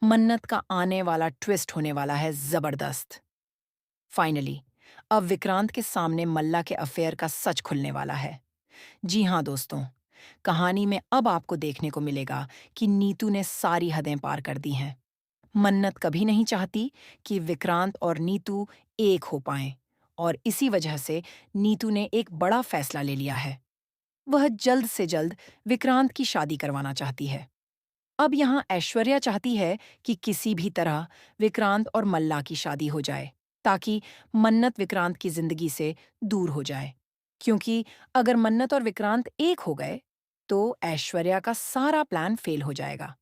मन्नत का आने वाला ट्विस्ट होने वाला है जबरदस्त। फाइनली अब विक्रांत के सामने मल्ला के अफेयर का सच खुलने वाला है। जी हाँ दोस्तों, कहानी में अब आपको देखने को मिलेगा कि नीतू ने सारी हदें पार कर दी हैं। मन्नत कभी नहीं चाहती कि विक्रांत और नीतू एक हो पाएं, और इसी वजह से नीतू ने एक बड़ा फैसला ले लिया है। वह जल्द से जल्द विक्रांत की शादी करवाना चाहती है। अब यहाँ ऐश्वर्या चाहती है कि किसी भी तरह विक्रांत और मल्ला की शादी हो जाए, ताकि मन्नत विक्रांत की जिंदगी से दूर हो जाए। क्योंकि अगर मन्नत और विक्रांत एक हो गए, तो ऐश्वर्या का सारा प्लान फेल हो जाएगा।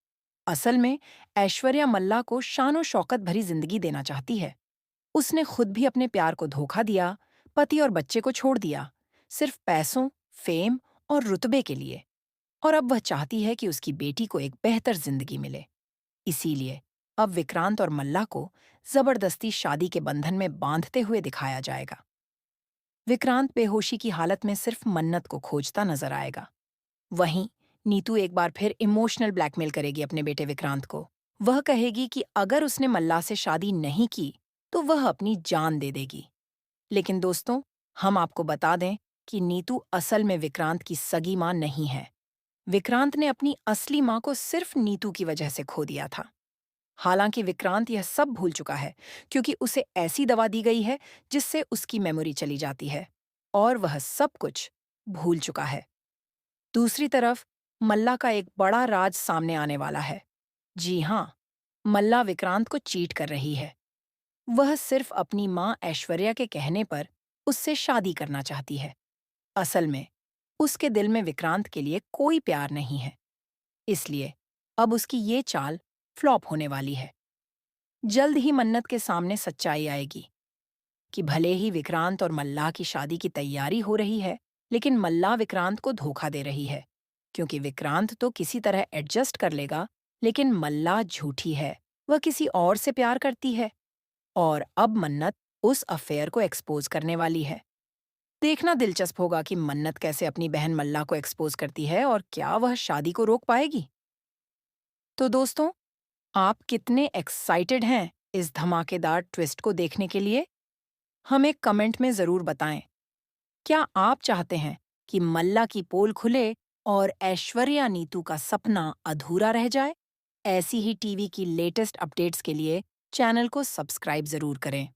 असल में ऐश्वर्या मल्ला को शानो शौकत भरी जिंदगी देना चाहती है। उसने खुद भी अपने प्यार को धोखा दिया, पति और बच्चे को छोड़ दिया, सिर्फ पैसों, फेम और रुतबे के लिए। और अब वह चाहती है कि उसकी बेटी को एक बेहतर जिंदगी मिले। इसीलिए अब विक्रांत और मल्ला को जबरदस्ती शादी के बंधन में बांधते हुए दिखाया जाएगा। विक्रांत बेहोशी की हालत में सिर्फ मन्नत को खोजता नजर आएगा। वहीं नीतू एक बार फिर इमोशनल ब्लैकमेल करेगी अपने बेटे विक्रांत को। वह कहेगी कि अगर उसने मल्ला से शादी नहीं की, तो वह अपनी जान दे देगी। लेकिन दोस्तों, हम आपको बता दें कि नीतू असल में विक्रांत की सगी मां नहीं है। विक्रांत ने अपनी असली मां को सिर्फ नीतू की वजह से खो दिया था। हालांकि विक्रांत यह सब भूल चुका है, क्योंकि उसे ऐसी दवा दी गई है जिससे उसकी मेमोरी चली जाती है, और वह सब कुछ भूल चुका है। दूसरी तरफ मल्ला का एक बड़ा राज सामने आने वाला है। जी हाँ, मल्ला विक्रांत को चीट कर रही है। वह सिर्फ अपनी मां ऐश्वर्या के कहने पर उससे शादी करना चाहती है। असल में उसके दिल में विक्रांत के लिए कोई प्यार नहीं है। इसलिए अब उसकी ये चाल फ्लॉप होने वाली है। जल्द ही मन्नत के सामने सच्चाई आएगी कि भले ही विक्रांत और मल्लाह की शादी की तैयारी हो रही है, लेकिन मल्लाह विक्रांत को धोखा दे रही है। क्योंकि विक्रांत तो किसी तरह एडजस्ट कर लेगा, लेकिन मल्लाह झूठी है। वह किसी और से प्यार करती है। और अब मन्नत उस अफेयर को एक्सपोज करने वाली है। देखना दिलचस्प होगा कि मन्नत कैसे अपनी बहन मल्लाह को एक्सपोज करती है, और क्या वह शादी को रोक पाएगी। तो दोस्तों, आप कितने एक्साइटेड हैं इस धमाकेदार ट्विस्ट को देखने के लिए? हमें कमेंट में ज़रूर बताएं। क्या आप चाहते हैं कि मल्ला की पोल खुले और ऐश्वर्या नीतू का सपना अधूरा रह जाए? ऐसी ही टीवी की लेटेस्ट अपडेट्स के लिए चैनल को सब्सक्राइब ज़रूर करें।